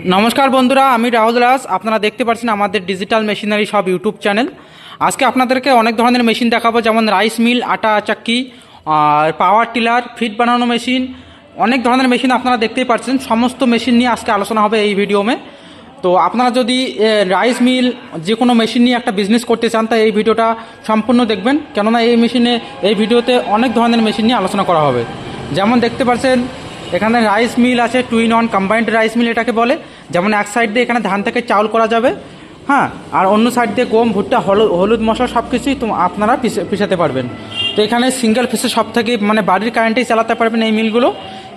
नमस्कार बंधुरा आमी राहुल राज आपनारा देखते पाচ্ছেন আমাদের डिजिटल मेशिनारि सब यूट्यूब चैनल। आज के আপনাদেরকে অনেক ধরনের মেশিন দেখাবো, যেমন রাইস মিল, আটা চাক্কি আর পাওয়ার টিলার, ফিট বানানো মেশিন, অনেক ধরনের মেশিন আপনারা দেখতেই পাচ্ছেন। সমস্ত মেশিন নিয়ে আজকে আলোচনা হবে এই ভিডিও में। তো আপনারা যদি রাইস মিল যে কোনো মেশিন নিয়ে একটা বিজনেস করতে চান তাই এই ভিডিওটা সম্পূর্ণ দেখবেন, কেননা এই ভিডিওতে অনেক ধরনের মেশিন নিয়ে আলোচনা করা হবে। যেমন দেখতে পাচ্ছেন এখানে রাইস মিল আছে, two in one combined rice mill এটাকে বলে। যেমন এক সাইড দিয়ে এখানে ধান থেকে চাউল করা যাবে, হ্যাঁ, আর অন্য সাইড দিয়ে গম, ভুট্টা, হলুদ মশলা সব কিছুই আপনারা পিছাতে পারবেন। তো এখানে সিঙ্গেল ফেসে সব থেকে মানে বাড়ির কারেন্টেই চালাতে পারবেন এই মিলগুলো।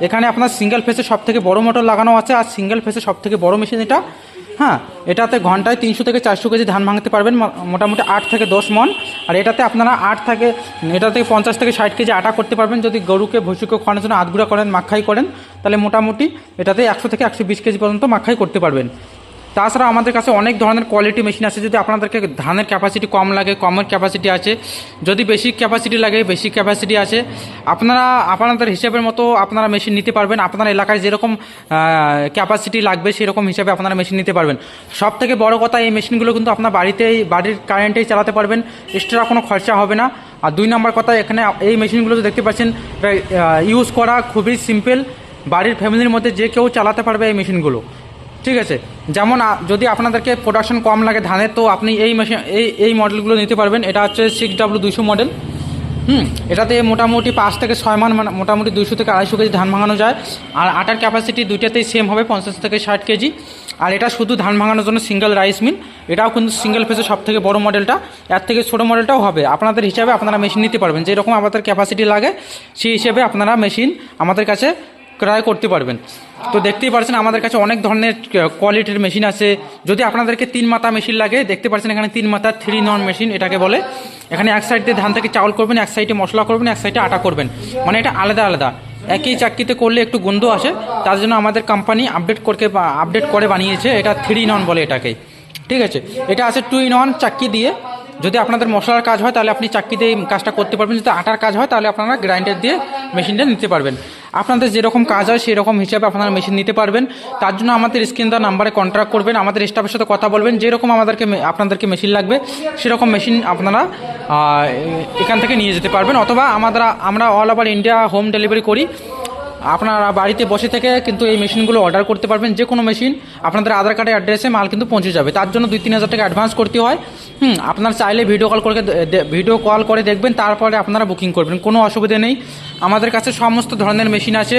এখানে আপনার সিঙ্গেল ফেসে সব থেকে বড়ো মোটর লাগানো আছে, আর সিঙ্গেল ফেসে সব থেকে বড়ো মেশিন এটা। হ্যাঁ, এটাতে ঘন্টায় 300 থেকে 400 কেজি ধান ভাঙতে পারবেন, মোটামুটি 8 থেকে 10 মন। আর এটাতে আপনারা 50 থেকে 60 কেজি আটা করতে পারবেন। যদি গরুকে ভুসিকে খাওয়ানোর জন্য আধগুঁড়া করেন, মাখাই করেন, তাহলে মোটামুটি এটাতে 100 থেকে 120 কেজি পর্যন্ত মাখাই করতে পারবেন। তাছাড়া আমাদের কাছে অনেক ধরনের কোয়ালিটি মেশিন আছে। যদি আপনাদেরকে ধানের ক্যাপাসিটি কম লাগে, কমের ক্যাপাসিটি আছে। যদি বেশি ক্যাপাসিটি লাগে, বেশি ক্যাপাসিটি আছে। আপনারা আপনাদের হিসাবের মতো আপনারা মেশিন নিতে পারবেন। আপনার এলাকায় যেরকম ক্যাপাসিটি লাগবে সেরকম হিসাবে আপনারা মেশিন নিতে পারবেন। সব থেকে বড় কথা, এই মেশিনগুলো কিন্তু আপনার বাড়ির কারেন্টেই চালাতে পারবেন, এক্সট্রা কোনো খরচা হবে না। আর 2 নম্বর কথা, এখানে এই মেশিনগুলো দেখতে পাচ্ছেন ইউজ করা খুবই সিম্পল, বাড়ির ফ্যামিলির মধ্যে যে কেউ চালাতে পারবে এই মেশিনগুলো, ঠিক আছে। যেমন যদি আপনাদেরকে প্রোডাকশন কম লাগে ধানের, তো আপনি এই মেশিন এই মডেলগুলো নিতে পারবেন। এটা হচ্ছে 6W200 মডেল। এটাতে মোটামুটি 5 থেকে 6 মান, মোটামুটি 200 থেকে 250 কেজি ধান ভাঙানো যায়। আর আটার ক্যাপাসিটি দুইটাতেই সেম হবে, 50 থেকে 60 কেজি। আর এটা শুধু ধান ভাঙানোর জন্য সিঙ্গেল রাইস মিল। এটাও কিন্তু সিঙ্গেল ফেসে সব থেকে বড়ো মডেলটা, এর থেকে ছোটো মডেলটাও হবে। আপনাদের হিসাবে আপনারা মেশিন নিতে পারবেন, যেরকম আপনাদের ক্যাপাসিটি লাগে সেই হিসেবে আপনারা মেশিন আমাদের কাছে ক্রয় করতে পারবেন। তো দেখতেই পাচ্ছেন আমাদের কাছে অনেক ধরনের কোয়ালিটির মেশিন আছে। যদি আপনাদেরকে 3 মাথা মেশিন লাগে, দেখতে পাচ্ছেন এখানে 3 মাথা 3 in 1 মেশিন এটাকে বলে। এখানে এক সাইড দিয়ে ধান থেকে চাউল করবেন, এক সাইডে মশলা করবেন, এক সাইডে আটা করবেন, মানে এটা আলাদা আলাদা। একই চাক্কিতে করলে একটু গন্ধ আসে, তার জন্য আমাদের কোম্পানি আপডেট করে বানিয়েছে। এটা 3 in 1 বলে এটাকে, ঠিক আছে। এটা আছে 2 in 1 চাক্কি দিয়ে। যদি আপনাদের মশলার কাজ হয় তাহলে আপনি চাক্কি দিয়ে কাজটা করতে পারবেন, যদি আটার কাজ হয় তাহলে আপনারা গ্রাইন্ডার দিয়ে মেশিনটা নিতে পারবেন। আপনাদের যেরকম কাজ হয় সেই রকম হিসাবে আপনারা মেশিন নিতে পারবেন। তার জন্য আমাদের স্ক্রিন দেওয়া নাম্বারে কন্ট্যাক্ট করবেন, আমাদের স্টাফের সাথে কথা বলবেন, যেরকম আপনাদেরকে মেশিন লাগবে সেরকম মেশিন আপনারা এখান থেকে নিয়ে যেতে পারবেন। অথবা আমরা all over India home delivery করি। আপনারা বাড়িতে বসে থেকে কিন্তু এই মেশিনগুলো অর্ডার করতে পারবেন। যে কোনো মেশিন আপনাদের আধার কার্ডের অ্যাড্রেসে মাল কিন্তু পৌঁছে যাবে। তার জন্য 2-3 হাজার টাকা অ্যাডভান্স করতে হয়। আপনারা চাইলে ভিডিও কল করে দেখবেন, তারপরে আপনারা বুকিং করবেন, কোনো অসুবিধা নেই। আমাদের কাছে সমস্ত ধরনের মেশিন আছে।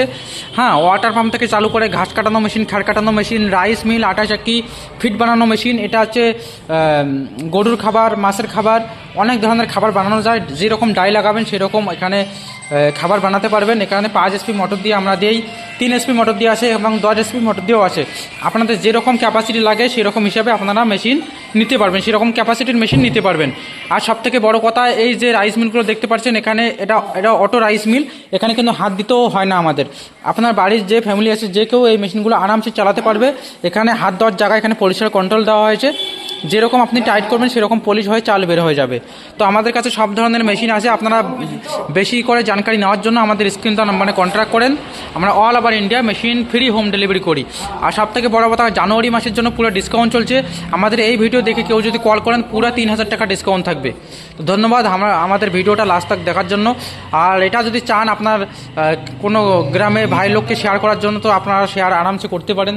হ্যাঁ, ওয়াটার পাম্প থেকে চালু করে ঘাস কাটানো মেশিন, খ্যাড় কাটানো মেশিন, রাইস মিল, আটা চাক্কি, ফিট বানানো মেশিন। এটা হচ্ছে গরুর খাবার, মাছের খাবার, অনেক ধরনের খাবার বানানো যায়। যেরকম ডাই লাগাবেন সেরকম এখানে খাবার বানাতে পারবেন। এখানে 5 HP মোটর দিয়ে আমরা দিই, 3 HP মোটর দিয়ে আছে এবং 10 HP মোটর দিয়েও আছে। আপনাদের যেরকম ক্যাপাসিটি লাগে সেরকম হিসাবে আপনারা মেশিন নিতে পারবেন, সেরকম ক্যাপাসিটির মেশিন নিতে পারবেন। আর সবথেকে বড় কথা, এই যে রাইস মিলগুলো দেখতে পাচ্ছেন এখানে, এটা অটো রাইস মিল। এখানে কিন্তু হাত দিতেও হয় না আমাদের। আপনার বাড়ির যে ফ্যামিলি আছে যে কেউ এই মেশিনগুলো আরামসে চালাতে পারবে। এখানে হাত দেওয়ার জায়গায় এখানে পলিশের কন্ট্রোল দেওয়া হয়েছে, যেরকম আপনি টাইট করবেন সেরকম পলিশ হয়ে চাল বের হয়ে যাবে। তো আমাদের কাছে সব ধরনের মেশিন আছে। আপনারা বেশি করে জানকারি নেওয়ার জন্য আমাদের স্ক্রিন দেওয়া নাম্বারে কন্ট্যাক্ট করেন। আমরা all over India machine free home delivery করি। আর সবথেকে বড় কথা, জানুয়ারি মাসের জন্য পুরো ডিসকাউন্ট চলছে। আমাদের এই ভিডিও দেখে কেউ যদি কল করেন পুরো 3000 টাকা ডিসকাউন্ট থাকবে। তো ধন্যবাদ আমাদের ভিডিওটা লাস্ট তক দেখার জন্য। আর এটা যদি চান আপনার কোনো গ্রামে ভাই লোককে শেয়ার করার জন্য, তো আপনারা শেয়ার আরামসে করতে পারেন।